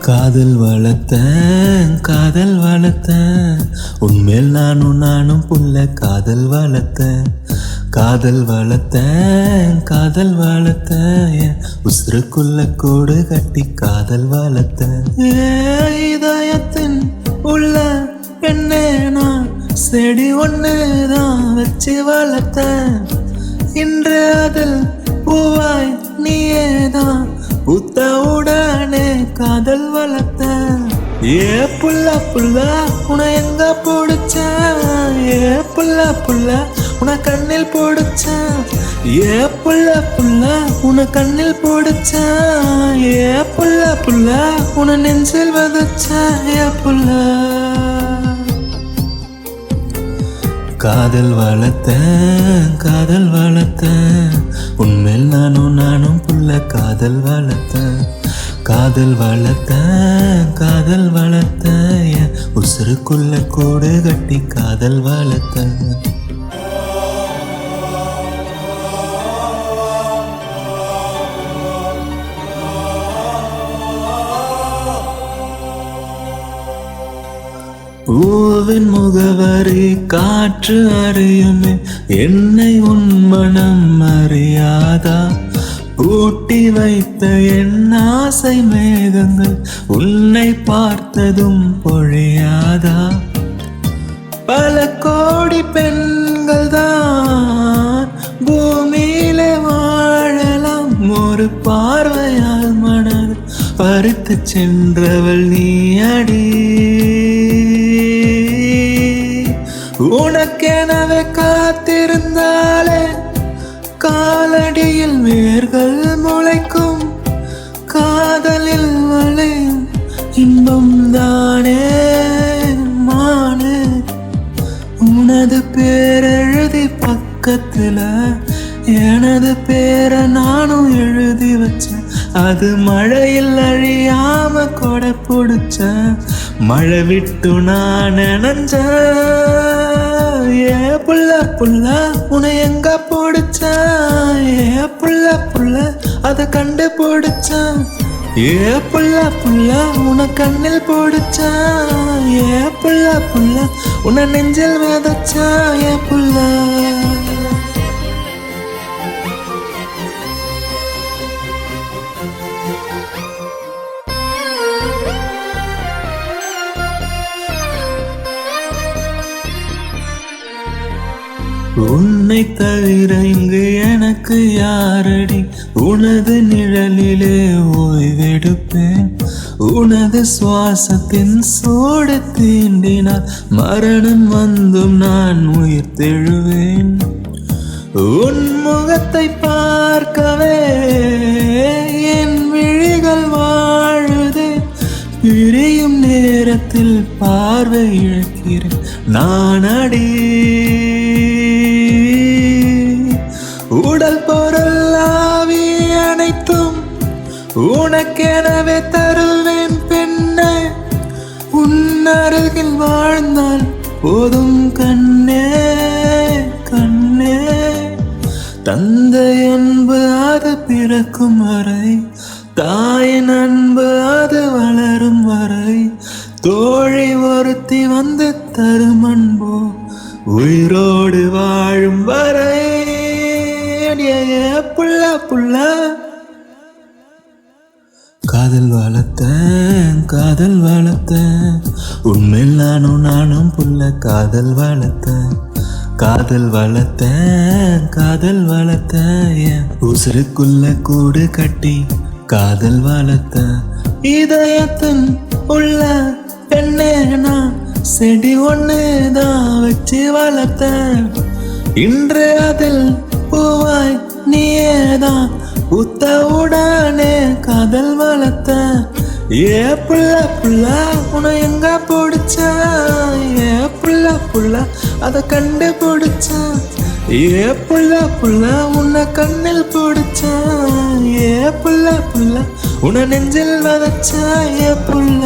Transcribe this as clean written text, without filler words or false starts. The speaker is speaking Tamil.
காதல் வளர்த்தேன் உன்மேல் நானும் புள்ள காதல் வளர்த்தேன் என் உசுருக்குள்ள கூடு கட்டி காதல் வளர்த்தேன் இதயத்தின் உள்ள பெண்ணே நான் செடி ஒண்ணுதான் வச்சு வளர்த்தேன் இன்று அதில் பூவாய் நீயேதான் பூத்த உடனே காதல் வளர்த்த ஏ புள்ள உன எங்க போடுச்ச ஏ புள்ள உன கண்ணில் போடுச்ச ஏ புள்ள உன கண்ணில் போடுச்ச ஏ புள்ள உன நெஞ்சில் வதச்ச ஏ புள்ள காதல் வளர்த்தேன் உன்மேல் நானும் புள்ள காதல் வளர்த்தேன் என் உசுருக்குள்ள கூடு கட்டி காதல் வளர்த்தேன் பூவின் முகவரி காற்று அறியுமே என்னை உன் மனம் அறியாதா பூட்டி வைத்த என் ஆசை மேகங்கள் உன்னை பார்த்ததும் பொழியாதா பல கோடி பெண்கள் தான் பூமியில வாழலாம் ஒரு பார்வையால் மனது பறித்து சென்றவள் நீ அடி உனக்கெனவே காத்திருந்தாலே காலடியில் வேர்கள் முளைக்கும் காதலில் வளையும் இன்பம் தானே மானே உனது பேரெழுதி பக்கத்துல எனது பேரை நானும் எழுதி வச்சேன் அது மழையில் அழியாம கொடை பிடிச்ச மழை விட்டு நான் நினைஞ்ச ஏ புள்ள உன்னை எங்க போடுச்ச ஏ புள்ள அத கண்டு போடுச்ச ஏ புள்ள உன கண்ணில் போடுச்ச ஏ புள்ள உன்னை நெஞ்சில் விதைச்ச ஏ புள்ள உன்னை தவிர இங்கு எனக்கு யாரடி உனது நிழலிலே ஓய்வெடுப்பேன் உனது சுவாசத்தின் சோடு தீண்டினால் மரணம் வந்தும் நான் உயிர் தெழுவேன் உன் முகத்தை பார்க்கவே என் விழிகள் வாழுதே பிரியும் நேரத்தில் பார்வை இழக்கிறேன் நான் அடி உடல் பொருள் ஆவி அனைத்தும் உனக்கெனவே தருவேன் பெண்ணே உன் அருகில் வாழ்ந்தால் போதும் கண்ணே தந்தை அன்பு அது பிறக்கும் வரை தாயின் அன்பு அது வளரும் வரை தோழி ஒருத்தி வந்து தரும் அன்போ உயிரோடு வாழும் வரை புள்ள காதல் வளர்த்தேன் உன்மேல் நானும் புள்ள காதல் வளர்த்தேன் என் உசுருக்குள்ள கூடு கட்டி காதல் வளர்த்தேன் இதயத்தின் உள்ள பெண்ணே நான் செடி ஒண்ணுதான் வச்சு வளர்த்தேன் இன்று அதில் பூவாய் நீயேதான் பூத்த உடனே காதல் வளர்த்த ஏ புள்ள உன எங்க போடுச்ச ஏ புள்ள அத கண்டு போடுச்ச ஏ புள்ள உன்னை கண்ணில் போடுச்ச ஏ புள்ள உன நெஞ்சில் வதச்ச ஏ புள்ள